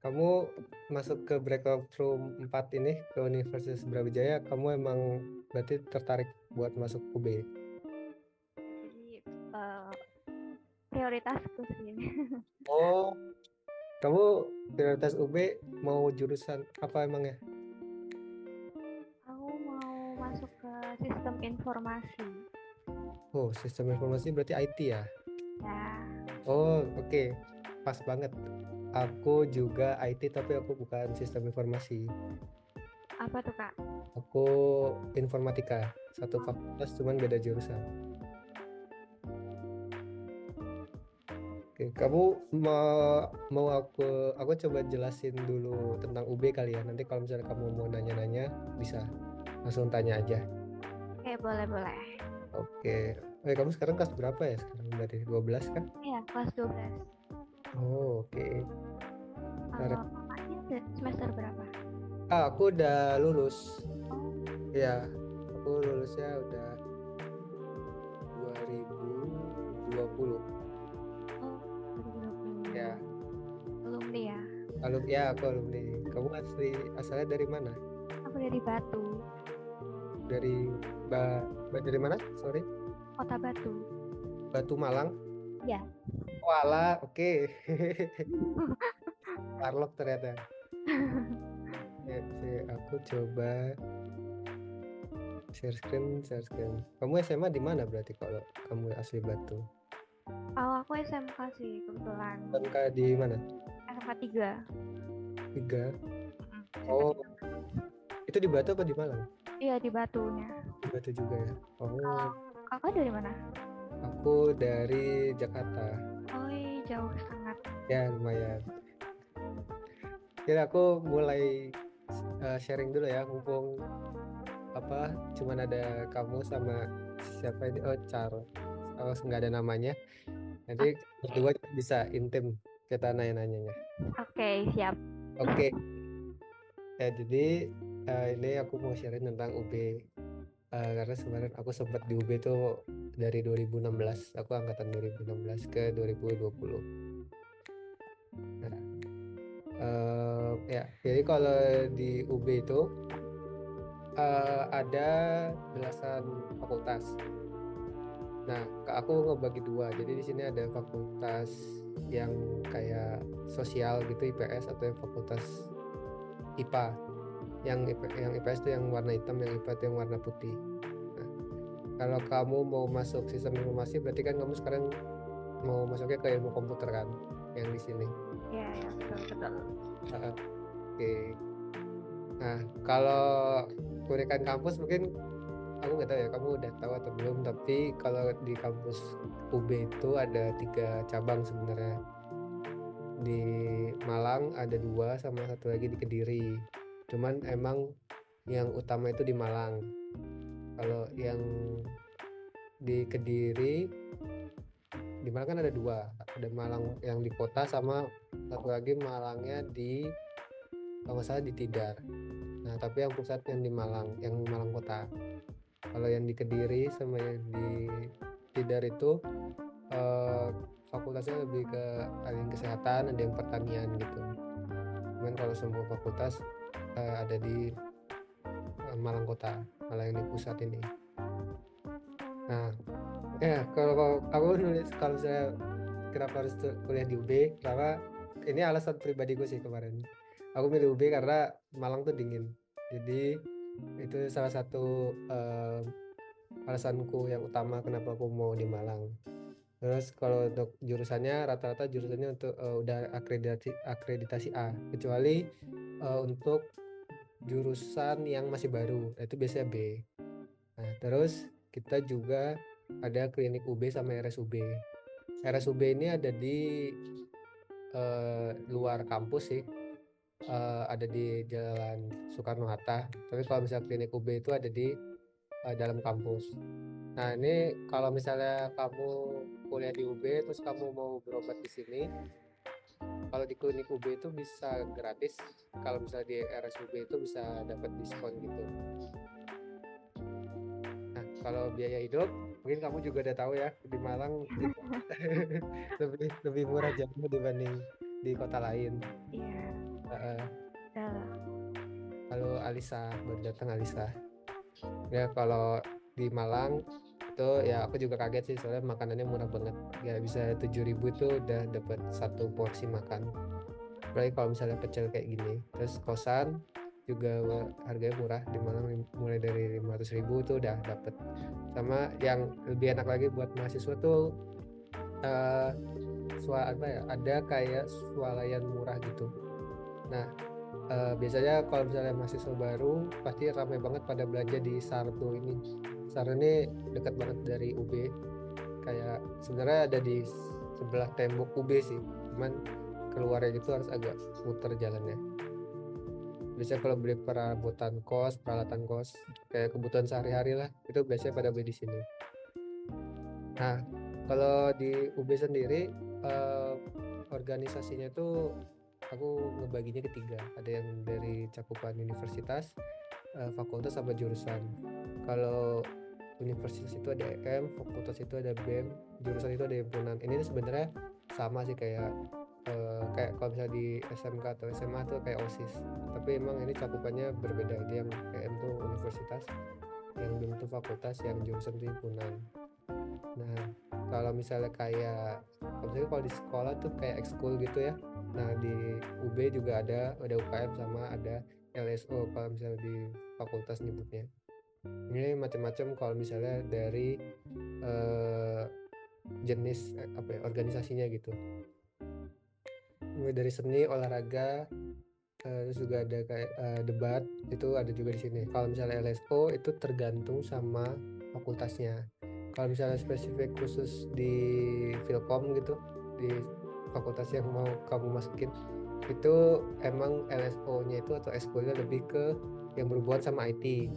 kamu masuk ke breakout room 4 ini ke Universitas Brawijaya, kamu emang berarti tertarik buat masuk UB? Jadi prioritasku sih. Oh, kamu prioritas UB mau jurusan apa emang ya? Aku mau masuk ke sistem informasi. Oh, sistem informasi berarti IT ya? Ya, Oh, oke. Pas banget. Aku juga IT tapi aku bukan sistem informasi. apa tuh Kak? Aku informatika. Satu fakultas cuman beda jurusan. Oke, kamu mau aku coba jelasin dulu tentang UB kali ya. Nanti kalau misalnya kamu mau nanya-nanya bisa langsung tanya aja. Oke, boleh-boleh. Oke. Kamu sekarang kelas berapa ya? Sekarang dari 12 kan? Iya, kelas 12. Oh, oke. Kalau Ntar- Kakaknya semester berapa? aku udah lulus. Oh, Ya, aku lulusnya udah 2020. oh, 2020. Ya, Alumni ya. aku alumni. Kamu asalnya dari mana? Aku dari Batu, Dari dari mana? Sorry. Kota Batu. Batu Malang. Ya. Walah, oke. Warlock ternyata. Ya, sih, aku coba share screen. Kamu SMA di mana berarti kalau kamu asli Batu? Oh, aku SMK sih kebetulan. SMK di mana? SMK 3. Tiga. SMK Oh, 3. itu di Batu apa di Malang? Iya, di Batunya. Di Batu juga ya. Oh, Kalau Kakak dari mana? aku dari Jakarta. Oh, jauh sangat. Ya, lumayan. Jadi aku mulai sharing dulu ya, mumpung apa cuman ada kamu sama siapa ini, oh Char, oh nggak ada namanya, nanti berdua kita bisa intim kita nanya-nanyanya. Oke, siap. Oke. Jadi ini aku mau sharing tentang UB. Karena sebenarnya aku sempat di UB tuh dari 2016, aku angkatan 2016 ke 2020. Nah, ya jadi kalau di UB itu ada belasan fakultas. Nah, aku ngebagi dua. Jadi di sini ada fakultas yang kayak sosial gitu IPS, atau yang fakultas IPA. Yang IPS itu yang warna hitam, yang IPA itu yang warna putih. Nah, kalau kamu mau masuk sistem informasi, berarti kan kamu sekarang mau masuknya ke ilmu komputer kan, yang di sini. Ya, ya, betul, betul. Oke. Nah, kalau kurikan kampus mungkin aku nggak tahu ya kamu udah tahu atau belum, tapi kalau di kampus UB itu ada 3 cabang sebenarnya. Di Malang ada 2 sama satu lagi di Kediri. Cuman emang yang utama itu di Malang. Kalau yang di Kediri, di Malang kan ada 2. Ada Malang yang di kota sama satu lagi Malangnya di, kalau nggak salah, di Tidar. Nah, tapi yang pusat yang di Malang, yang Malang kota. Kalau yang di Kediri sama yang di Tidar itu eh, fakultasnya lebih ke ada yang kesehatan, ada yang pertanian gitu. Cuman kalau semua fakultas ada di Malang Kota, Malang yang di pusat ini. Nah, kalau aku nulis, kalau saya kenapa harus kuliah di UB, karena ini alasan pribadiku sih kemarin. Aku milih UB karena Malang tuh dingin. Jadi itu salah satu alasanku yang utama kenapa aku mau di Malang. Terus kalau untuk jurusannya, rata-rata jurusannya untuk udah akreditasi A, kecuali untuk jurusan yang masih baru, itu biasanya B. Nah, terus kita juga ada klinik UB sama RSUB. RSUB ini ada di luar kampus sih, ada di Jalan Soekarno-Hatta. Tapi kalau misalnya klinik UB itu ada di dalam kampus. Nah, ini kalau misalnya kamu kuliah di UB terus kamu mau berobat di sini, kalau di klinik UB itu bisa gratis. Kalau misalnya di RSUB itu bisa dapat diskon gitu. Nah, kalau biaya hidup, mungkin kamu juga udah tahu ya, di Malang itu lebih lebih murah jauh dibanding di kota lain. Iya. Eh, Udah lah. Halo Alisa, baru datang Alisa. Ya kalau di Malang itu ya aku juga kaget sih soalnya makanannya murah banget. Ya bisa 7.000 tuh udah dapat satu porsi makan. Apalagi kalau misalnya pecel kayak gini. Terus kosan juga harganya murah di Malang, mulai dari 500.000 tuh udah dapet. Sama yang lebih enak lagi buat mahasiswa tuh eh apa ya, ada kayak swalayan murah gitu. Nah, biasanya kalau misalnya mahasiswa baru pasti ramai banget pada belanja di Sardo ini. Sardo ini dekat banget dari UB, kayak sebenarnya ada di sebelah tembok UB sih, cuman keluarnya gitu harus agak muter jalannya. Biasanya kalau beli peralatan kos kayak kebutuhan sehari-hari lah, itu biasanya pada beli di sini. Nah, kalau di UB sendiri eh, organisasinya tuh aku ngebaginya ketiga. Ada yang dari cakupan universitas, fakultas sama jurusan. Kalau universitas itu ada EM, fakultas itu ada BEM, jurusan itu ada himpunan. Ini sebenarnya sama sih kayak kalau misalnya di SMK atau SMA tuh kayak OSIS. Tapi emang ini cakupannya berbeda. Dia yang EM tuh universitas, yang BEM tuh fakultas, yang jurusan tuh himpunan. Nah, kalau misalnya kalau di sekolah tuh kayak ekskul gitu ya. Nah, di UB juga ada UKM sama ada LSO kalau misalnya di fakultas nyebutnya. Ini macam-macam kalau misalnya dari eh, jenis apa ya, organisasinya gitu. Mulai dari seni, olahraga, terus juga ada kayak debat itu ada juga di sini. Kalau misalnya LSO itu tergantung sama fakultasnya. Kalau misalnya spesifik khusus di Filkom gitu, di fakultas yang mau kamu masukin, itu emang LSO-nya itu atau ekskulnya lebih ke yang berhubungan sama IT.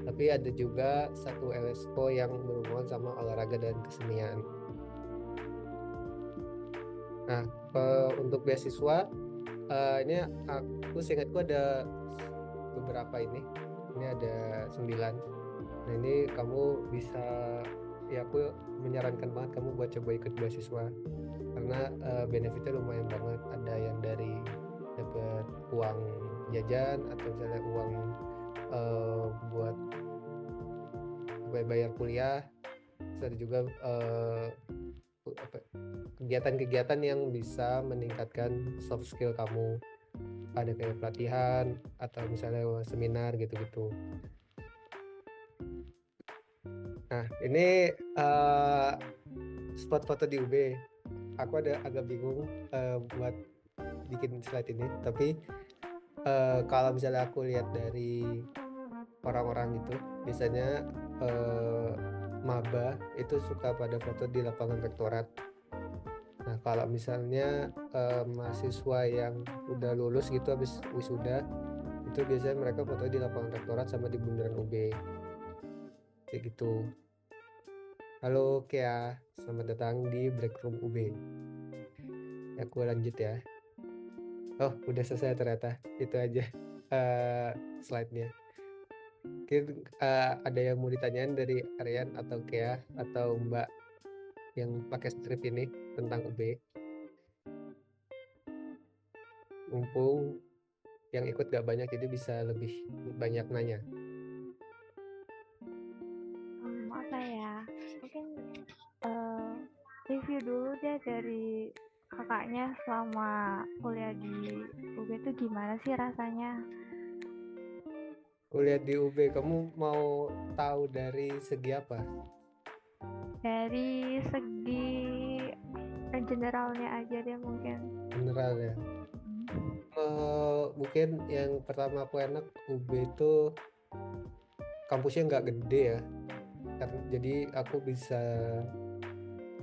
Tapi ada juga satu LSO yang berhubungan sama olahraga dan kesenian. Nah, untuk beasiswa ini aku seingatku ada beberapa ini ada 9. Nah, ini kamu bisa, ya aku menyarankan banget kamu buat coba ikut beasiswa karena benefitnya lumayan banget. Ada yang dari dapat uang jajan atau misalnya uang buat bayar kuliah. Terus ada juga kegiatan-kegiatan yang bisa meningkatkan soft skill kamu. Ada kayak pelatihan atau misalnya seminar gitu-gitu. Nah, ini spot foto di UB. Aku ada agak bingung buat bikin slide ini, tapi kalau misalnya aku lihat dari orang-orang itu, biasanya maba itu suka pada foto di lapangan rektorat. Nah, kalau misalnya mahasiswa yang udah lulus gitu habis wisuda, itu biasanya mereka foto di lapangan rektorat sama di bundaran UB. Kayak gitu. Halo Kea, selamat datang di Break Room UB. Aku lanjut ya. Oh, udah selesai ternyata. Itu aja slide-nya. Mungkin ada yang mau ditanyain dari Aryan atau Kea atau Mbak yang pakai strip ini tentang UB. Mumpung yang ikut gak banyak, jadi bisa lebih banyak nanya. Apa ya? Mungkin review dulu deh dari kakaknya selama kuliah di UB itu gimana sih rasanya? Kuliah di UB, kamu mau tahu dari segi apa? Dari segi generalnya aja deh mungkin. General ya. Mungkin yang pertama aku enak UB itu kampusnya nggak gede ya. Jadi aku bisa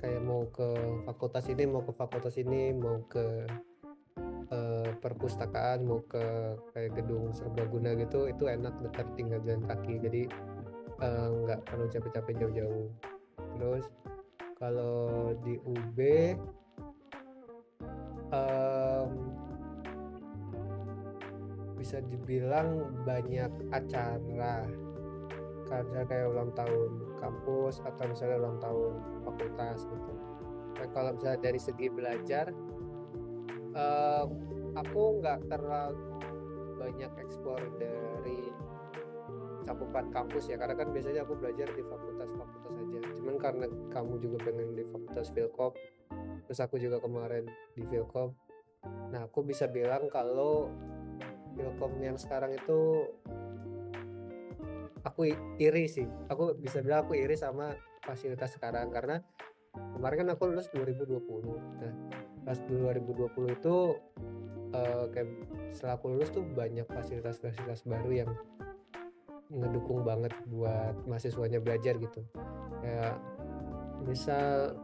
kayak mau ke fakultas ini, mau ke fakultas ini, mau ke perpustakaan, mau ke kayak gedung serbaguna gitu, itu enak, dekat, tinggal jalan kaki. Jadi nggak perlu capek-capek jauh-jauh. Terus kalau di UB bisa dibilang banyak acara, karena kayak ulang tahun kampus atau misalnya ulang tahun fakultas gitu. Nah, kalau misalnya dari segi belajar Em, aku nggak terlalu banyak explore dari cakupan kampus ya, karena kan biasanya aku belajar di fakultas-fakultas aja. Cuman karena kamu juga pengen di fakultas Filkom, terus aku juga kemarin di Filkom. Nah, aku bisa bilang kalau Filkom yang sekarang itu aku iri sih. Aku bisa bilang aku iri sama fasilitas sekarang karena kemarin kan aku lulus 2020. Nah, pas 2020 itu kayak setelah aku lulus tuh banyak fasilitas-fasilitas baru yang ngedukung banget buat mahasiswanya belajar gitu. Kayak misal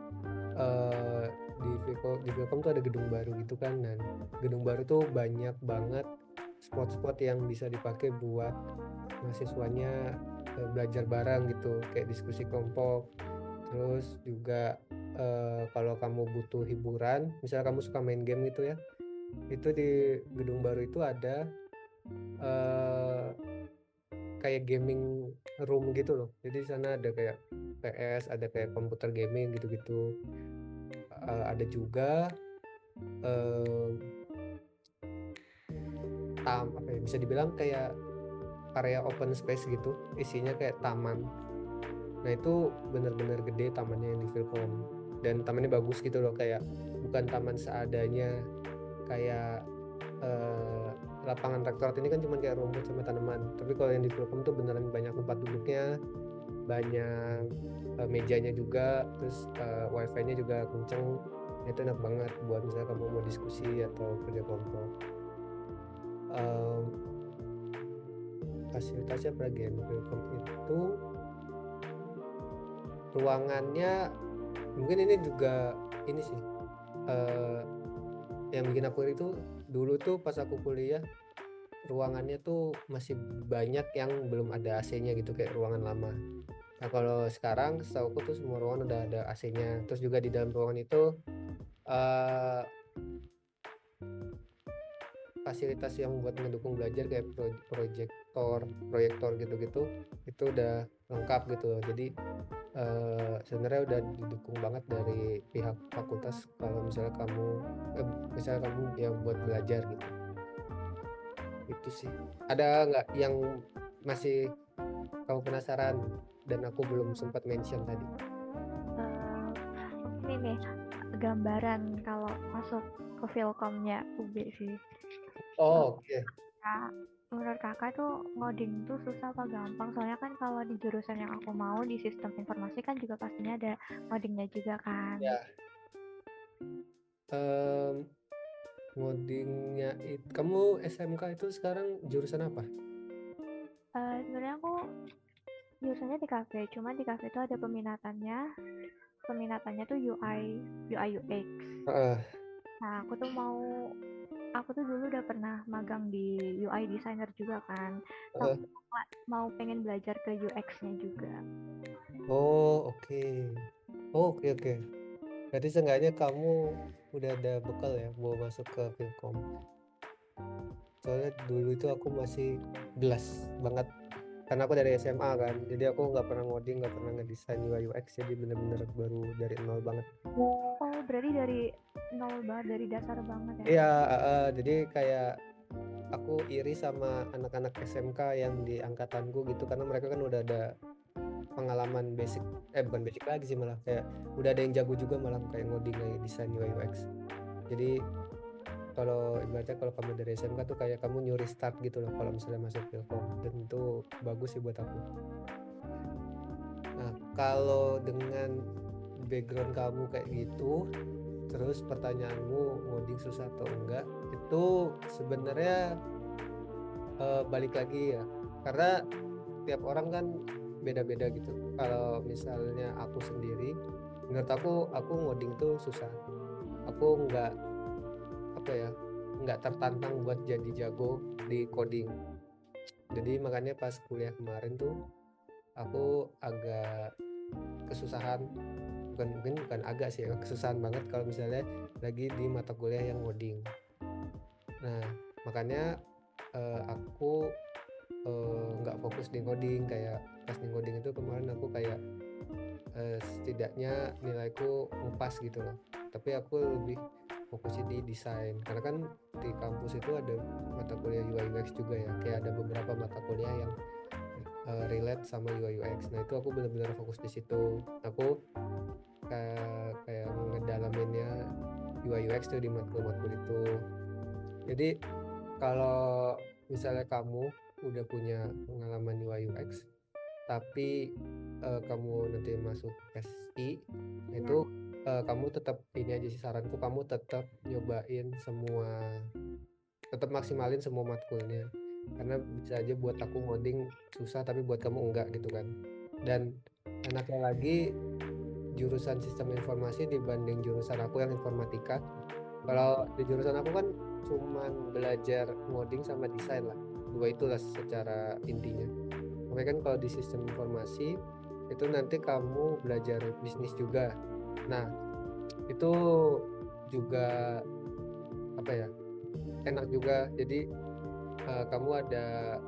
di Vilkom tuh ada gedung baru gitu kan, dan gedung baru tuh banyak banget spot-spot yang bisa dipakai buat mahasiswanya belajar bareng gitu, kayak diskusi kelompok. Terus juga kalau kamu butuh hiburan, misalnya kamu suka main game gitu ya, itu di gedung baru itu ada eh, kayak gaming room gitu loh. Jadi di sana ada kayak PS, ada kayak komputer gaming gitu-gitu. Ada juga eh, apa ya, bisa dibilang kayak area open space gitu, isinya kayak taman. Nah itu bener-bener gede tamannya yang di Vilkom, dan tamannya bagus gitu loh, kayak bukan taman seadanya kayak eh, lapangan rektorat ini kan cuma kayak rumput sama tanaman, tapi kalau yang di Vilkom tuh beneran banyak tempat duduknya, banyak mejanya juga, terus wifi-nya juga kenceng. Itu enak banget buat misalnya kamu mau diskusi atau kerja kelompok. Em, Fasilitasnya bagian Vilkom itu ruangannya, mungkin ini juga ini sih eh, yang bikin aku itu, dulu tuh pas aku kuliah ruangannya tuh masih banyak yang belum ada AC-nya gitu, kayak ruangan lama. Nah kalau sekarang setahu aku tuh semua ruangan udah ada AC-nya. Terus juga di dalam ruangan itu eh, fasilitas yang buat mendukung belajar kayak proyektor gitu-gitu itu udah lengkap gitu loh. Jadi sebenarnya udah didukung banget dari pihak fakultas kalau misalnya kamu yang buat belajar gitu. Itu sih. Ada nggak yang masih kamu penasaran dan aku belum sempat mention tadi? Eh, ini nih gambaran kalau masuk ke Filkomnya UB sih. Oh, oke. Kak, menurut kakak tuh ngoding tuh susah apa gampang? Soalnya kan kalau di jurusan yang aku mau di sistem informasi kan juga pastinya ada ngodingnya juga kan. Ya, em, ngodingnya itu kamu SMK itu sekarang jurusan apa? Sebenarnya aku jurusannya di kafe, cuma di kafe itu ada peminatannya. Peminatannya tuh UI UX. Heeh, Nah, aku tuh dulu udah pernah magang di UI designer juga kan. Tapi heeh. mau pengen belajar ke UX-nya juga. Oh, oke. Oh, oke, oke. Berarti seenggaknya kamu udah ada bekal ya mau masuk ke Filkom. Soalnya dulu itu aku masih belas banget karena aku dari SMA kan. Jadi aku nggak pernah ngoding, nggak pernah ngedesain UI UX, jadi bener-bener baru dari nol banget. Oh, berarti dari nol banget, dari dasar banget ya. Iya, jadi kayak aku iri sama anak-anak SMK yang di angkatanku gitu, karena mereka kan udah ada pengalaman basic, bukan basic lagi sih, malah kayak udah ada yang jago juga malah kayak ngoding, kayak desain UI UX. Jadi kalau ibaratnya kalau kamu dari SMK tuh kayak kamu nyuri start gitu loh kalau misalnya masuk Filkom, dan itu bagus sih buat aku. Nah kalau dengan background kamu kayak gitu, terus pertanyaanmu ngoding susah atau enggak, itu sebenarnya balik lagi ya, karena tiap orang kan beda-beda gitu. Kalau misalnya aku sendiri, menurut aku ngoding tuh susah. Aku apa ya, nggak tertantang buat jadi jago di coding. Jadi makanya pas kuliah kemarin tuh aku agak kesusahan, bukan agak sih, kesusahan banget kalau misalnya lagi di mata kuliah yang coding. Nah makanya aku nggak fokus di coding. Kayak pas di coding itu kemarin aku kayak setidaknya nilaiku ngepas gitu loh, tapi aku lebih fokusnya di desain, karena kan di kampus itu ada mata kuliah UI UX juga ya, kayak ada beberapa mata kuliah yang relate sama UI UX. Nah itu aku benar-benar fokus di situ. Aku kayak ngedalaminnya UI UX tuh di matkul-matkul itu. Jadi kalau misalnya kamu udah punya pengalaman UI UX tapi kamu nanti masuk SI, Iya. itu kamu tetap ini aja sih, saranku kamu tetap nyobain semua, tetap maksimalin semua matkulnya, karena bisa aja buat aku ngoding susah tapi buat kamu enggak gitu kan. Dan enaknya lagi jurusan sistem informasi dibanding jurusan aku yang informatika, kalau di jurusan aku kan cuman belajar ngoding sama desain lah, dua itulah secara intinya. Tapi kan kalau di sistem informasi itu nanti kamu belajar bisnis juga. Nah, itu juga apa ya? Enak juga. Jadi kamu ada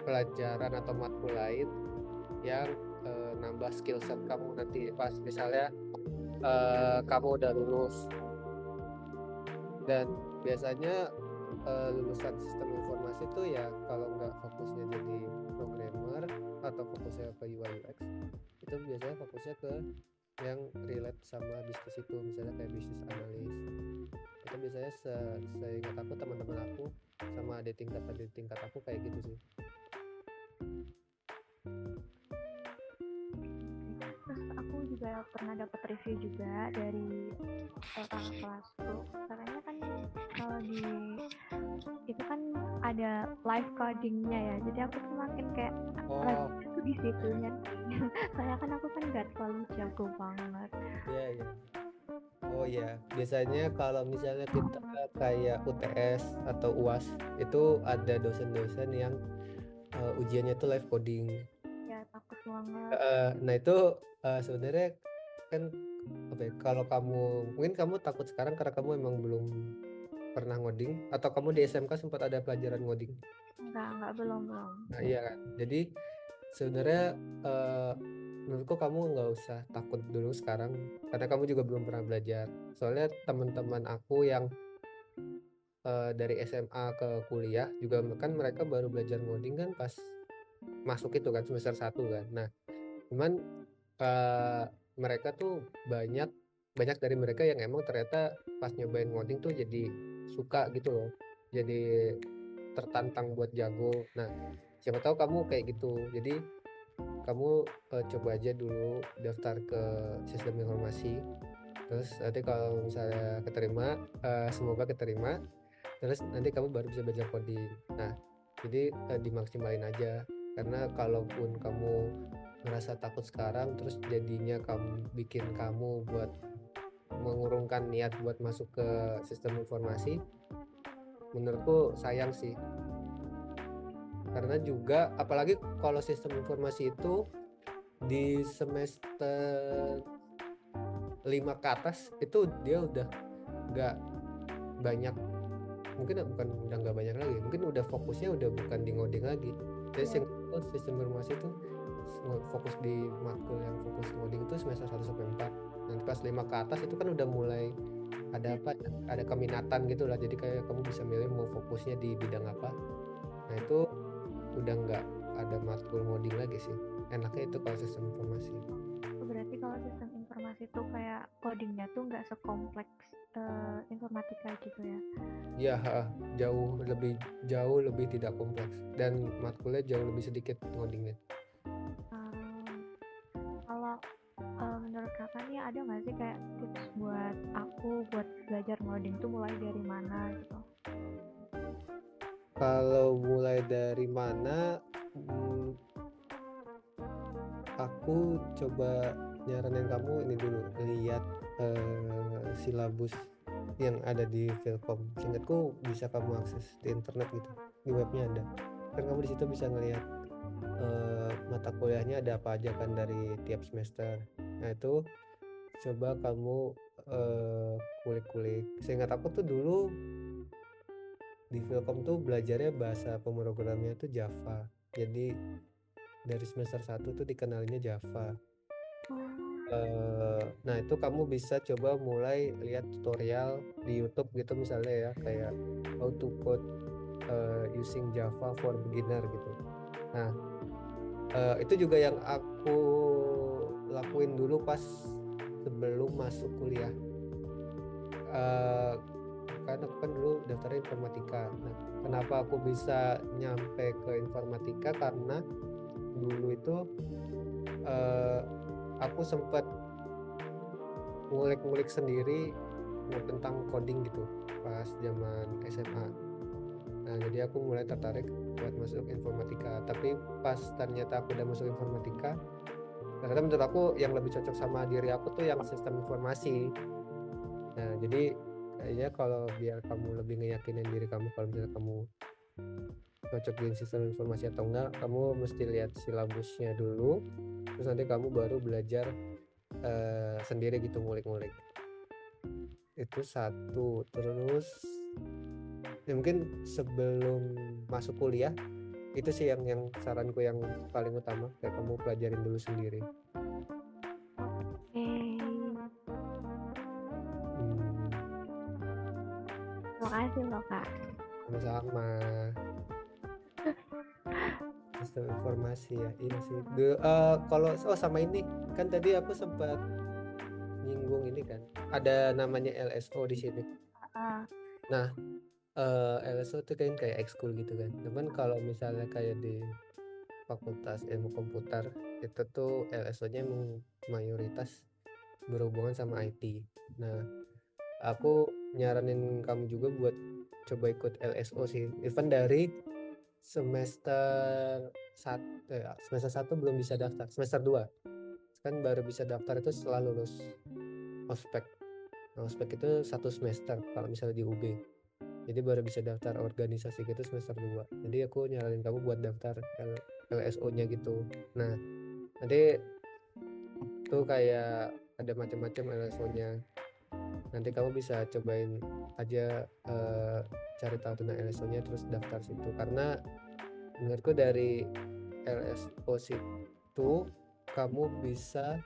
pelajaran atau matkul lain yang nambah skill set kamu nanti pas misalnya kamu udah lulus. Dan biasanya lulusan sistem informasi itu ya kalau nggak fokusnya jadi programmer atau fokusnya ke UI UX, itu biasanya fokusnya ke yang relate sama bisnis itu, misalnya kayak bisnis analis. Itu biasanya seingat aku teman-teman aku sama adik tingkat aku kayak gitu sih. Terus aku juga pernah dapat review juga dari kakak kelasku. Katanya kan kalau di itu kan ada live codingnya ya. Jadi aku tuh makin kayak Oh rajinnya tuh di situnya. Soalnya kan aku kan gak terlalu jago banget. iya iya. Oh iya, biasanya kalau misalnya kita kayak UTS atau UAS itu ada dosen-dosen yang ujiannya itu live coding. Ya takut banget. Nah itu sebenarnya kan apa ya, kalau kamu mungkin kamu takut sekarang karena kamu emang belum pernah ngoding, atau kamu di SMK sempat ada pelajaran ngoding. Enggak belum. Nah iya kan, jadi sebenarnya eh, menurutku kamu nggak usah takut dulu sekarang karena kamu juga belum pernah belajar. Soalnya teman-teman aku yang dari SMA ke kuliah juga kan mereka baru belajar ngoding kan pas masuk itu kan semester 1 kan. Nah cuman eh, mereka tuh banyak banyak dari mereka yang emang ternyata pas nyobain ngoding tuh jadi suka gitu loh, jadi tertantang buat jago. Nah siapa tahu kamu kayak gitu, jadi kamu coba aja dulu daftar ke sistem informasi, terus nanti kalau misalnya keterima, semoga keterima, terus nanti kamu baru bisa belajar coding. Nah jadi dimaksimalin aja, karena kalaupun kamu ngerasa takut sekarang terus jadinya bikin kamu buat mengurungkan niat buat masuk ke sistem informasi, menurutku sayang sih. Karena juga apalagi kalau sistem informasi itu di semester 5 ke atas itu dia udah nggak banyak, mungkin bukan udah nggak banyak lagi, mungkin udah fokusnya udah bukan di ngoding lagi. Jadi Ya, sistem informasi itu fokus di matkul yang fokus ngoding itu semester 1 sampai 4. Nanti pas 5 ke atas itu kan udah mulai ada apa ya, ada keminatan gitu lah, jadi kayak kamu bisa milih mau fokusnya di bidang apa. Nah itu udah nggak ada matkul ngoding lagi sih, enaknya itu kalau sistem informasi. berarti kalau sistem informasi tuh kayak codingnya tuh nggak sekompleks informatika gitu ya. Ya jauh lebih tidak kompleks dan matkulnya jauh lebih sedikit ngodingnya. Um, Kalau menurut kakak nih ada nggak sih kayak tips buat aku buat belajar ngoding tuh mulai dari mana gitu? Kalau mulai dari mana, aku coba nyaranin kamu ini dulu, lihat silabus yang ada di Filkom. Seingatku bisa kamu akses di internet gitu, di webnya ada. Kan kamu di situ bisa ngelihat mata kuliahnya ada apa aja kan dari tiap semester. Nah itu coba kamu kulik-kulik. Seingat aku tuh dulu di Filkom tuh belajarnya bahasa pemrogramannya tuh Java. Jadi dari semester 1 tuh dikenalinnya Java. Oh, Nah itu kamu bisa coba mulai lihat tutorial di YouTube gitu misalnya ya, kayak how to code using Java for beginner gitu. Nah itu juga yang aku lakuin dulu pas sebelum masuk kuliah. Karena aku kan dulu daftarnya informatika. Nah kenapa aku bisa nyampe ke informatika, karena dulu itu aku sempat ngulik-ngulik sendiri tentang coding gitu pas zaman SMA. Nah jadi aku mulai tertarik buat masuk informatika, tapi pas ternyata aku udah masuk informatika, ternyata menurut aku yang lebih cocok sama diri aku tuh yang sistem informasi. Nah jadi kayaknya kalau biar kamu lebih ngeyakinin diri kamu kalau misalnya kamu cocok di sistem informasi atau enggak, kamu mesti lihat silabusnya dulu, terus nanti kamu baru belajar sendiri gitu, ngulik-ngulik. Itu satu. Terus ya mungkin sebelum masuk kuliah itu sih yang saranku yang paling utama, kayak kamu pelajarin dulu sendiri. Terima kasih loh Kak. Sama-sama. Sistem informasi ya, ini sih kalau sama ini kan tadi aku sempat nyinggung ini kan, ada namanya LSO di sini. Nah LSO itu kan kayak ekskul gitu kan. Cuman kalau misalnya kayak di Fakultas Ilmu Komputer itu tuh LSO-nya emang mayoritas berhubungan sama IT. Nah, aku nyaranin kamu juga buat coba ikut LSO sih. Even dari semester 1 belum bisa daftar. Semester 2 kan baru bisa daftar itu setelah lulus ospek. Nah, ospek itu 1 semester kalau misalnya di UB. Jadi baru bisa daftar organisasi gitu semester 2. Jadi aku nyaranin kamu buat daftar LSO-nya gitu. Nah, nanti tuh kayak ada macam-macam LSO-nya. Nanti kamu bisa cobain aja cari tahu tentang LSO-nya terus daftar situ. Karena menurutku dari LSO situ kamu bisa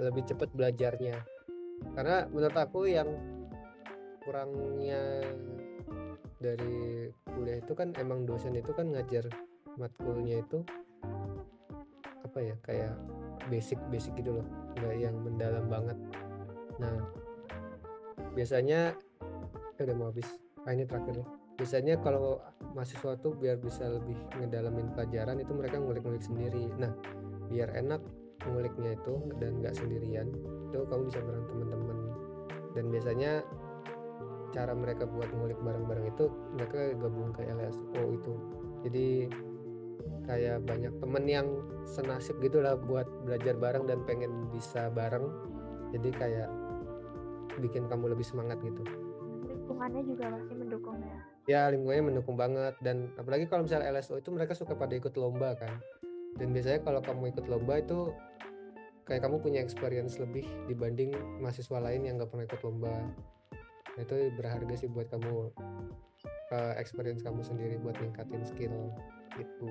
lebih cepat belajarnya. Karena menurut aku yang kurangnya dari kuliah itu kan emang dosen itu kan ngajar matkulnya itu apa ya, kayak basic gitu loh, nggak yang mendalam banget. Nah biasanya udah mau habis. Ini terakhir ya. Biasanya kalau mahasiswa tuh biar bisa lebih ngedalamin pelajaran itu mereka ngulik-ngulik sendiri. Nah biar enak nguliknya itu dan nggak sendirian, itu kamu bisa bareng teman-teman. Dan biasanya cara mereka buat ngulik bareng-bareng itu mereka gabung ke LSO itu. Jadi kayak banyak temen yang senasib gitulah buat belajar bareng dan pengen bisa bareng. Jadi kayak bikin kamu lebih semangat gitu. Lingkungannya juga pasti mendukung ya. Ya lingkungannya mendukung banget, dan apalagi kalau misalnya LSO itu mereka suka pada ikut lomba kan. Dan biasanya kalau kamu ikut lomba itu kayak kamu punya experience lebih dibanding mahasiswa lain yang gak pernah ikut lomba. Nah, itu berharga sih buat kamu, experience kamu sendiri buat ningkatin skill gitu.